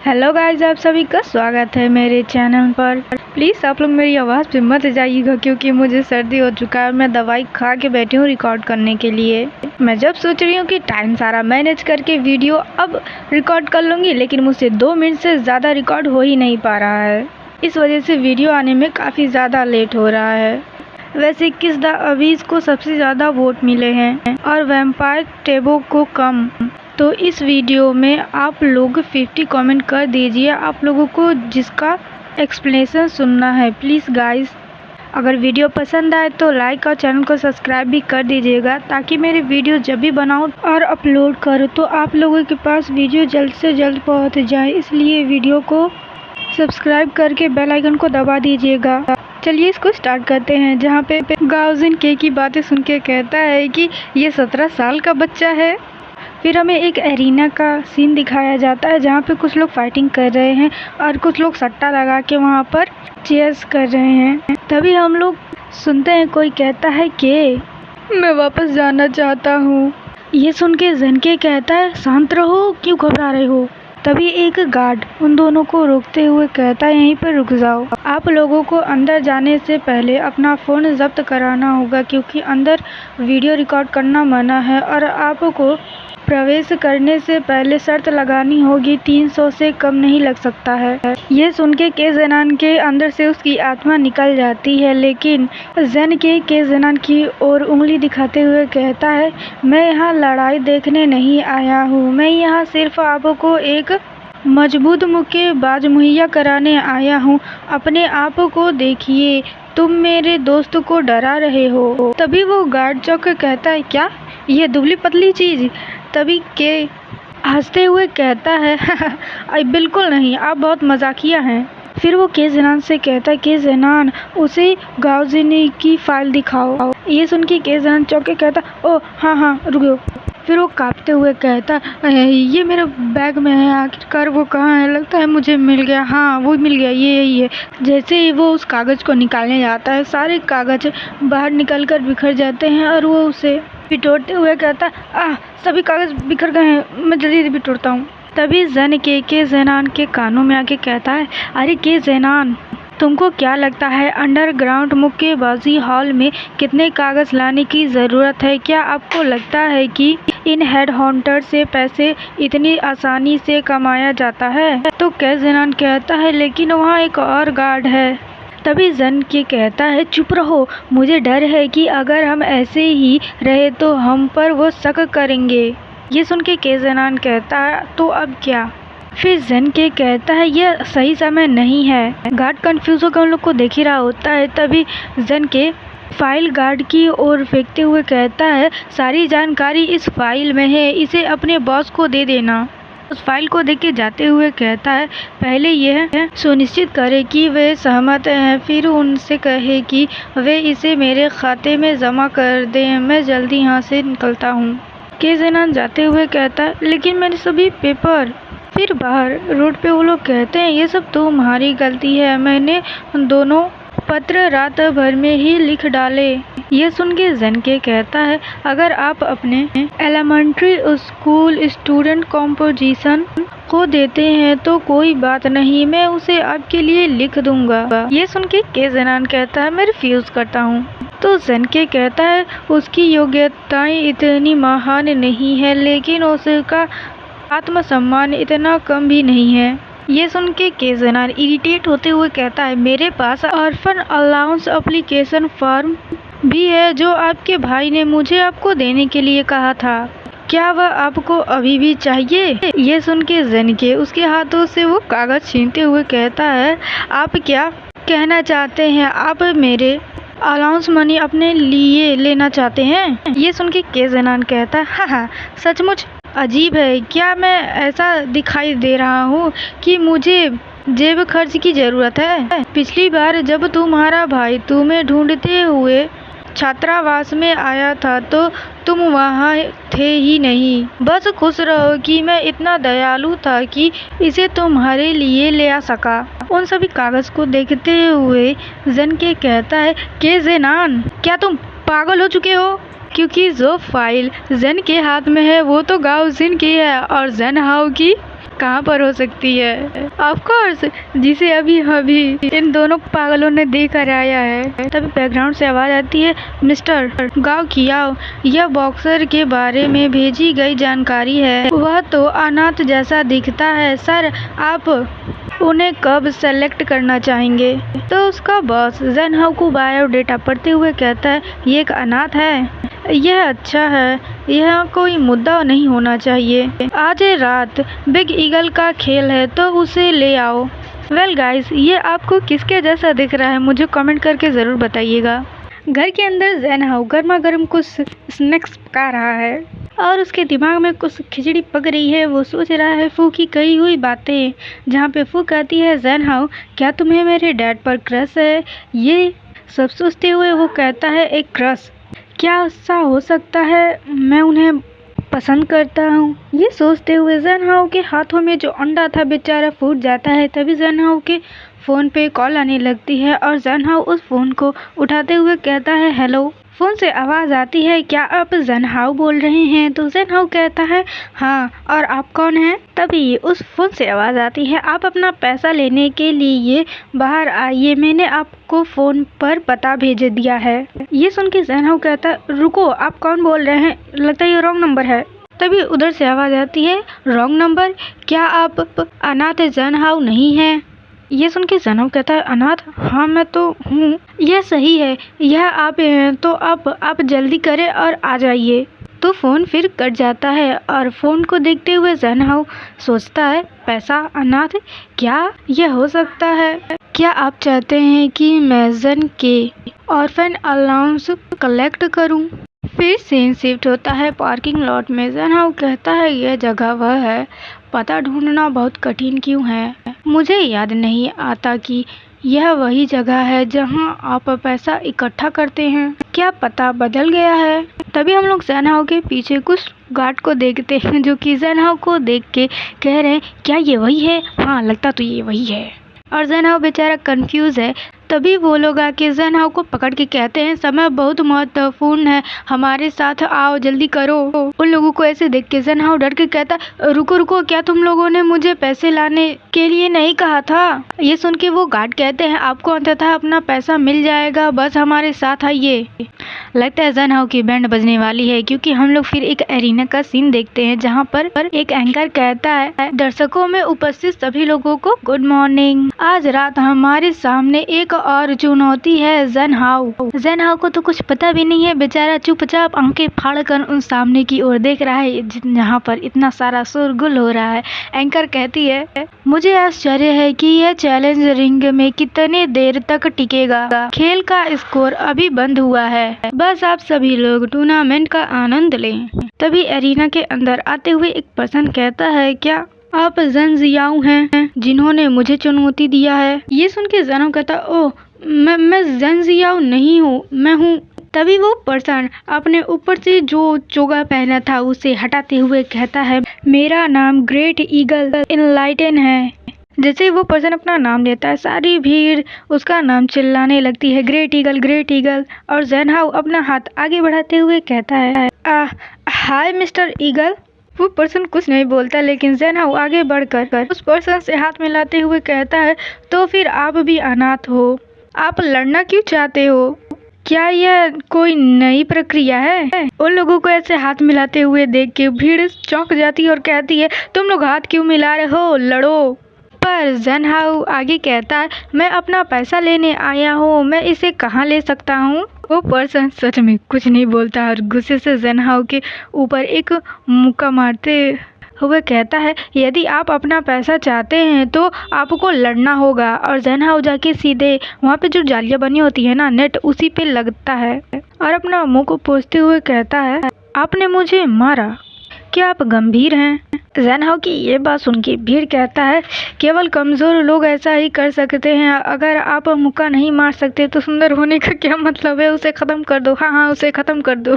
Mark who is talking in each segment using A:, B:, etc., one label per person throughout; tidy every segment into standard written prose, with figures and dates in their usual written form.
A: Hello guys, आप सभी का स्वागत है मेरे चैनल पर। प्लीज़ आप लोग मेरी आवाज़ पे मत जाइएगा क्योंकि मुझे सर्दी हो चुका है। मैं दवाई खा के बैठी हूँ रिकॉर्ड करने के लिए। मैं जब सोच रही हूँ कि टाइम सारा मैनेज करके वीडियो अब रिकॉर्ड कर लूँगी, लेकिन मुझसे 2 मिनट से ज़्यादा रिकॉर्ड हो ही नहीं पा रहा है। इस वजह से वीडियो आने में काफ़ी ज़्यादा लेट हो रहा है। वैसे किस द अवीज़ को सबसे ज़्यादा वोट मिले हैं और वैम्पायर टेबो को कम। तो इस वीडियो में आप लोग 50 कमेंट कर दीजिए आप लोगों को जिसका एक्सप्लेनेशन सुनना है। प्लीज़ गाइस, अगर वीडियो पसंद आए तो लाइक और चैनल को सब्सक्राइब भी कर दीजिएगा ताकि मेरे वीडियो जब भी बनाऊँ और अपलोड करूँ तो आप लोगों के पास वीडियो जल्द से जल्द पहुँच जाए। इसलिए वीडियो को सब्सक्राइब करके बेल आइकन को दबा दीजिएगा। चलिए इसको स्टार्ट करते हैं। जहाँ पे गाउजिन के की बातें सुन के कहता है कि ये 17 साल का बच्चा है। फिर हमें एक एरिना का सीन दिखाया जाता है जहाँ पे कुछ लोग फाइटिंग कर रहे हैं और कुछ लोग सट्टा लगा के वहाँ पर चीयर्स कर रहे हैं। तभी हम लोग सुनते हैं कोई कहता है कि मैं वापस जाना चाहता हूँ। ये सुन के ज़ेनके कहता है शांत रहो, क्यों घबरा रहे हो। तभी एक गार्ड उन दोनों को रोकते हुए कहता है यहीं पर रुक जाओ। आप लोगों को अंदर जाने से पहले अपना फ़ोन जब्त कराना होगा क्योंकि अंदर वीडियो रिकॉर्ड करना मना है और आपको प्रवेश करने से पहले शर्त लगानी होगी 300 से कम नहीं लग सकता है। ये सुन के ज़ेनान के अंदर से उसकी आत्मा निकल जाती है, लेकिन ज़ेनके ज़ेनान की ओर उंगली दिखाते हुए कहता है मैं यहाँ लड़ाई देखने नहीं आया हूँ, मैं यहाँ सिर्फ आपको एक मजबूत मुक्केबाज मुहैया कराने आया हूँ। अपने आप को देखिए, तुम मेरे दोस्त को डरा रहे हो। तभी वो गार्ड चौक के कहता है क्या ये दुबली पतली चीज़। तभी के हंसते हुए कहता है बिल्कुल नहीं, आप बहुत मजाकिया हैं। फिर वो ज़ेनान से कहता है ज़ेनान उसे गाउजिन की फाइल दिखाओ। ये सुन के ज़ेनान चौंक के कहता ओ हाँ रुको। फिर वो कांपते हुए कहता ये मेरे बैग में है, आखिरकार वो कहाँ है। लगता है मुझे मिल गया, हाँ वो मिल गया, ये यही है। जैसे ही वो उस कागज़ को निकालने जाता है सारे कागज़ बाहर निकलकर बिखर जाते हैं और वो उसे बिटोरते हुए कहता सभी कागज़ बिखर गए हैं, मैं जल्दी बिटोरता हूँ। तभी ज़ेनके ज़ेनान के कानों में आके कहता है अरे ज़ेनान, तुमको क्या लगता है अंडरग्राउंड मुक्केबाजी हॉल में कितने कागज़ लाने की ज़रूरत है। क्या आपको लगता है कि इन हेड हंटर से पैसे इतनी आसानी से कमाया जाता है। तो ज़ेनान कहता है लेकिन वहाँ एक और गार्ड है। तभी ज़ेनके कहता है चुप रहो, मुझे डर है कि अगर हम ऐसे ही रहे तो हम पर वो शक करेंगे। ये सुन के ज़ेनान कहता है तो अब क्या। फिर ज़ेनके कहता है यह सही समय नहीं है। गार्ड कंफ्यूज होकर उन लोग को देख ही रहा होता है। तभी ज़ेनके फाइल गार्ड की ओर फेंकते हुए कहता है सारी जानकारी इस फाइल में है, इसे अपने बॉस को दे देना। उस फाइल को देख के जाते हुए कहता है पहले यह सुनिश्चित करे कि वे सहमत हैं, फिर उनसे कहे कि वे इसे मेरे खाते में जमा कर दें। मैं जल्दी यहाँ से निकलता हूँ। ज़ेनान जाते हुए कहता है लेकिन मेरे सभी पेपर। फिर बाहर रोड पे वो लोग कहते हैं ये सब तुम्हारी गलती है, मैंने दोनों पत्र रात भर में ही लिख डाले। ये सुन के ज़ेनके कहता है अगर आप अपने एलिमेंट्री स्कूल स्टूडेंट कॉम्पोजिशन को देते हैं तो कोई बात नहीं, मैं उसे आपके लिए लिख दूंगा। ये सुन के ज़ेनान कहता है मैं रिफ्यूज़ करता हूँ। तो ज़ेनके कहता है उसकी योग्यताएं इतनी महान नहीं है, लेकिन उसका आत्मसम्मान इतना कम भी नहीं है। ये सुन के ज़ेनान इरिटेट होते हुए कहता है मेरे पास ऑर्फन अलाउंस एप्लीकेशन फॉर्म भी है जो आपके भाई ने मुझे आपको देने के लिए कहा था। क्या वह आपको अभी भी चाहिए। ये सुन के ज़ेनके उसके हाथों से वो कागज़ छीनते हुए कहता है आप क्या कहना चाहते हैं, आप मेरे अलाउंस मनी अपने लिए लेना चाहते हैं। ये सुन के ज़ेनान कहता है हाँ सचमुच अजीब है, क्या मैं ऐसा दिखाई दे रहा हूँ कि मुझे जेब खर्च की ज़रूरत है। पिछली बार जब तुम्हारा भाई तुम्हें ढूंढते हुए छात्रावास में आया था तो तुम वहाँ थे ही नहीं। बस खुश रहो कि मैं इतना दयालु था कि इसे तुम्हारे लिए ले आ सका। उन सभी कागज़ को देखते हुए ज़ेनके कहता है ज़ेनान क्या तुम पागल हो चुके हो, क्योंकि जो फाइल ज़ेन के हाथ में है वो तो गाउजिन की है और ज़ेन हाओ की कहाँ पर हो सकती है? ऑफ कोर्स, जिसे अभी अभी इन दोनों पागलों ने देख कर आया है। तभी बैकग्राउंड से आवाज आती है, मिस्टर गाओ कियाओ, यह बॉक्सर के बारे में भेजी गई जानकारी है। वह तो अनाथ जैसा दिखता है सर, आप उन्हें कब सेलेक्ट करना चाहेंगे? तो उसका बॉस जन हाउ को बायोडेटा पढ़ते हुए कहता है, ये एक अनाथ है, यह अच्छा है, यह कोई मुद्दा नहीं होना चाहिए। आज रात बिग ईगल का खेल है तो उसे ले आओ। वेल गाइस, ये आपको किसके जैसा दिख रहा है मुझे कमेंट करके ज़रूर बताइएगा। घर के अंदर जैन हाउ गर्मा गर्म कुछ स्नैक्स पका रहा है और उसके दिमाग में कुछ खिचड़ी पक रही है। वो सोच रहा है फू की कही हुई बातें, जहाँ पे फू कहती है, जैन हाउ क्या तुम्हें मेरे डैड पर क्रश है? ये सब सोचते हुए वो कहता है, एक क्रश? क्या ऐसा हो सकता है? मैं उन्हें पसंद करता हूँ। ये सोचते हुए जैन हाउ के हाथों में जो अंडा था बेचारा फूट जाता है। तभी जैन हाउ के फ़ोन पे कॉल आने लगती है और जैन हाउ उस फ़ोन को उठाते हुए कहता है, हेलो। फ़ोन से आवाज़ आती है, क्या आप जैन हाउ बोल रहे हैं? तो जैन हाउ कहता है, हाँ, और आप कौन हैं? तभी उस फ़ोन से आवाज़ आती है, आप अपना पैसा लेने के लिए बाहर आइए, मैंने आपको फ़ोन पर पता भेज दिया है। ये सुन के जैन हाउ कहता है, रुको, आप कौन बोल रहे हैं? लगता है ये रॉन्ग नंबर है। तभी उधर से आवाज़ आती है, रॉन्ग नंबर? क्या आप अनाथ जैन हाउ नहीं हैं? ये सुन के जैन हाउ कहता है, अनाथ? हाँ मैं तो हूँ। यह सही है, यह आप हैं, तो आप जल्दी करें और आ जाइए। तो फ़ोन फिर कट जाता है और फ़ोन को देखते हुए जैन हाउ सोचता है, पैसा, अनाथ, क्या यह हो सकता है? क्या आप चाहते हैं कि मैं जन के ऑर्फन अलाउंस कलेक्ट करूं? फिर सीन शिफ्ट होता है पार्किंग लॉट में। जैन हाउ कहता है, यह जगह वह है, पता ढूंढना बहुत कठिन क्यों है? मुझे याद नहीं आता कि यह वही जगह है जहां आप पैसा इकट्ठा करते हैं। क्या पता बदल गया है? तभी हम लोग जैन हाउ के पीछे कुछ गार्ड को देखते हैं जो कि जैन हाउ को देख के कह रहे हैं, क्या ये वही है? हाँ, लगता तो ये वही है। और जैन हाउ बेचारा कंफ्यूज है। तभी वो लोग आके जैन हाउ को पकड़ के कहते हैं, समय बहुत महत्वपूर्ण है, हमारे साथ आओ, जल्दी करो। उन लोगों को ऐसे देख के जैन हाउ डर के कहता, रुको रुको, क्या तुम लोगों ने मुझे पैसे लाने के लिए नहीं कहा था? ये सुन के वो गार्ड कहते हैं, आपको अंततः अपना पैसा मिल जाएगा, बस हमारे साथ आइए। लगता है जैन हाउ की बैंड बजने वाली है, क्योंकि हम लोग फिर एक एरिना का सीन देखते हैं जहाँ पर एक एंकर कहता है, दर्शकों में उपस्थित सभी लोगों को गुड मॉर्निंग। आज रात हमारे सामने एक और चुनौती है, जैन हाउ। जैन हाउ को तो कुछ पता भी नहीं है, बेचारा चुपचाप आंखें फाड़कर उन सामने की ओर देख रहा है जहाँ पर इतना सारा शोरगुल हो रहा है। एंकर कहती है, मुझे आश्चर्य है कि यह चैलेंज रिंग में कितने देर तक टिकेगा। खेल का स्कोर अभी बंद हुआ है, बस आप सभी लोग टूर्नामेंट का आनंद लें। तभी एरिना के अंदर आते हुए एक पर्सन कहता है, क्या आप जन जियाओ हैं जिन्होंने मुझे चुनौती दिया है? ये सुन के जैन हाउ कहता, ओह, मैं जन जियाओ नहीं हूँ, मैं हूँ। तभी वो पर्सन अपने ऊपर से जो चोगा पहना था उसे हटाते हुए कहता है, मेरा नाम ग्रेट ईगल इनलाइटन है। जैसे वो पर्सन अपना नाम लेता है, सारी भीड़ उसका नाम चिल्लाने लगती है, ग्रेट ईगल, ग्रेट ईगल। और जैन हाउ अपना हाथ आगे बढ़ाते हुए कहता है, हाय मिस्टर ईगल। वो पर्सन कुछ नहीं बोलता, लेकिन जैन हाउ आगे बढ़कर उस पर्सन से हाथ मिलाते हुए कहता है, तो फिर आप भी अनाथ हो, आप लड़ना क्यों चाहते हो? क्या यह कोई नई प्रक्रिया है? उन लोगों को ऐसे हाथ मिलाते हुए देख के भीड़ चौंक जाती है और कहती है, तुम लोग हाथ क्यों मिला रहे हो, लड़ो। पर जैन हाउ आगे कहता है, मैं अपना पैसा लेने आया हूँ, मैं इसे कहाँ ले सकता हूँ? वो पर्सन सच में कुछ नहीं बोलता और गुस्से से जैन हाउ के ऊपर एक मुक्का मारते हुए कहता है, यदि आप अपना पैसा चाहते हैं तो आपको लड़ना होगा। और जैन हाउ जाके सीधे वहाँ पे जो जालियाँ बनी होती है ना, नेट, उसी पे लगता है और अपना मुंह को पोंछते हुए कहता है, आपने मुझे मारा, क्या आप गंभीर हैं? जैन हाउ की ये बात सुन के भीड़ कहता है, केवल कमज़ोर लोग ऐसा ही कर सकते हैं, अगर आप मुक्का नहीं मार सकते तो सुंदर होने का क्या मतलब है, उसे ख़त्म कर दो। हाँ, उसे ख़त्म कर दो।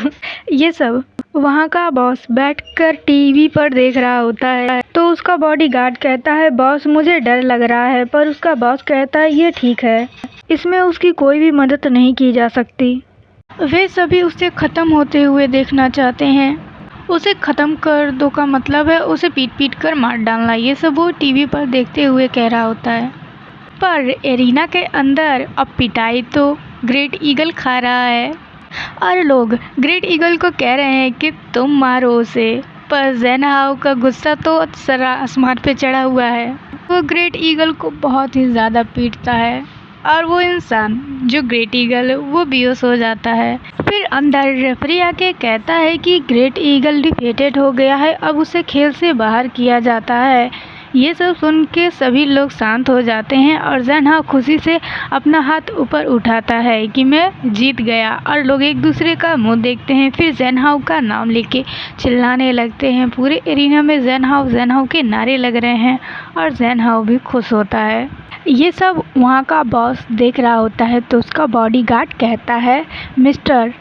A: ये सब वहाँ का बॉस बैठकर टीवी पर देख रहा होता है। तो उसका बॉडीगार्ड कहता है, बॉस मुझे डर लग रहा है। पर उसका बॉस कहता है, ये ठीक है, इसमें उसकी कोई भी मदद नहीं की जा सकती। वे सभी उसे ख़त्म होते हुए देखना चाहते हैं। उसे ख़त्म कर दो का मतलब है उसे पीट पीट कर मार डालना। ये सब वो टीवी पर देखते हुए कह रहा होता है। पर एरिना के अंदर अब पिटाई तो ग्रेट ईगल खा रहा है और लोग ग्रेट ईगल को कह रहे हैं कि तुम मारो उसे। पर ज़ेन हाओ का गुस्सा तो सरा आसमान पे चढ़ा हुआ है। वो ग्रेट ईगल को बहुत ही ज़्यादा पीटता है और वो इंसान जो ग्रेट ईगल वो बेहोश हो जाता है। फिर अंदर रेफरी आके कहता है कि ग्रेट ईगल डिफीटेड हो गया है, अब उसे खेल से बाहर किया जाता है। ये सब सुन के सभी लोग शांत हो जाते हैं और ज़ेन हाओ खुशी से अपना हाथ ऊपर उठाता है कि मैं जीत गया और लोग एक दूसरे का मुंह देखते हैं। फिर ज़ेन हाओ का नाम लेके चिल्लाने लगते हैं। पूरे एरिना में ज़ेन हाओ के नारे लग रहे हैं और ज़ेन हाओ भी खुश होता है। ये सब वहाँ का बॉस देख रहा होता है तो उसका बॉडीगार्ड कहता है मिस्टर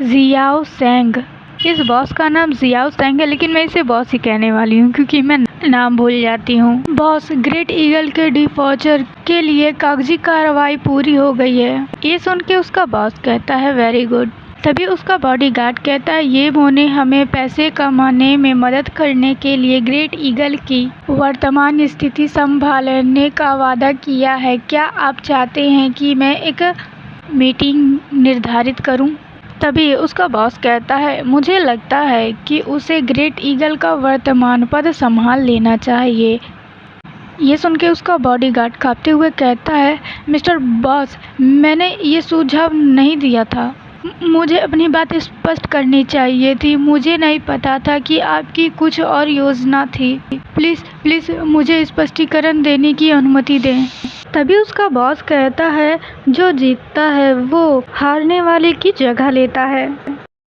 A: जियाओ सेंग। इस बॉस का नाम जियाओ सेंग है लेकिन मैं इसे बॉस ही कहने वाली हूँ क्योंकि मैं नाम भूल जाती हूँ। बॉस ग्रेट ईगल के डिफॉर्चर के लिए कागजी कार्रवाई पूरी हो गई है। ये सुन के उसका बॉस कहता है वेरी गुड। तभी उसका बॉडीगार्ड कहता है ये मोने हमें पैसे कमाने में मदद करने के लिए ग्रेट ईगल की वर्तमान स्थिति संभालने का वादा किया है। क्या आप चाहते हैं कि मैं एक मीटिंग निर्धारित करूं? तभी उसका बॉस कहता है मुझे लगता है कि उसे ग्रेट ईगल का वर्तमान पद संभाल लेना चाहिए। ये सुन के उसका बॉडीगार्ड कांपते हुए कहता है मिस्टर बॉस मैंने ये सुझाव नहीं दिया था, मुझे अपनी बात स्पष्ट करनी चाहिए थी। मुझे नहीं पता था कि आपकी कुछ और योजना थी। प्लीज़ मुझे स्पष्टीकरण देने की अनुमति दें। तभी उसका बॉस कहता है जो जीतता है वो हारने वाले की जगह लेता है।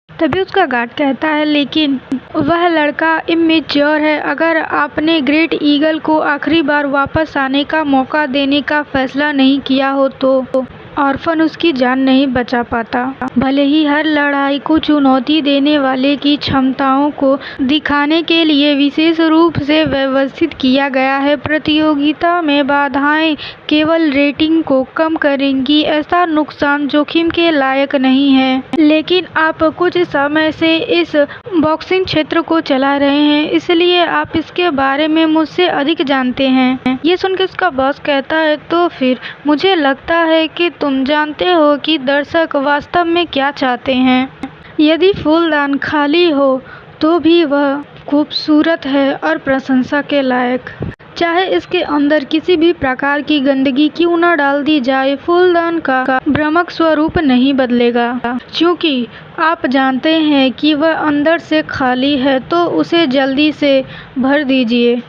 A: तभी उसका गार्ड कहता है लेकिन वह लड़का इमेच्योर है। अगर आपने ग्रेट ईगल को आखिरी बार वापस आने का मौका देने का फैसला नहीं किया हो तो ऑर्फन उसकी जान नहीं बचा पाता। भले ही हर लड़ाई को चुनौती देने वाले की क्षमताओं को दिखाने के लिए विशेष रूप से व्यवस्थित किया गया है, प्रतियोगिता में बाधाएं केवल रेटिंग को कम करेंगी। ऐसा नुकसान जोखिम के लायक नहीं है। लेकिन आप कुछ समय से इस बॉक्सिंग क्षेत्र को चला रहे हैं इसलिए आप इसके बारे में मुझसे अधिक जानते हैं। ये सुनकर उसका बॉस कहता है तो फिर मुझे लगता है कि तुम जानते हो कि दर्शक वास्तव में क्या चाहते हैं। यदि फूलदान खाली हो तो भी वह खूबसूरत है और प्रशंसा के लायक। चाहे इसके अंदर किसी भी प्रकार की गंदगी क्यों न डाल दी जाए, फूलदान का भ्रामक स्वरूप नहीं बदलेगा। क्योंकि आप जानते हैं कि वह अंदर से खाली है तो उसे जल्दी से भर दीजिए।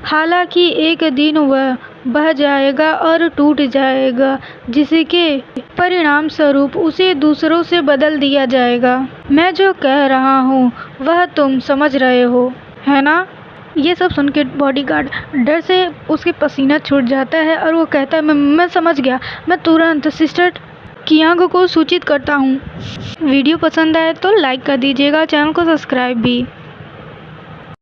A: हालांकि एक दिन वह बह जाएगा और टूट जाएगा जिसके परिणाम स्वरूप उसे दूसरों से बदल दिया जाएगा। मैं जो कह रहा हूँ वह तुम समझ रहे हो है ना? ये सब सुन के बॉडीगार्ड डर से उसके पसीना छूट जाता है और वो कहता है मैं समझ गया, मैं तुरंत सिस्टर कियांग को सूचित करता हूँ। वीडियो पसंद आए तो लाइक कर दीजिएगा, चैनल को सब्सक्राइब भी।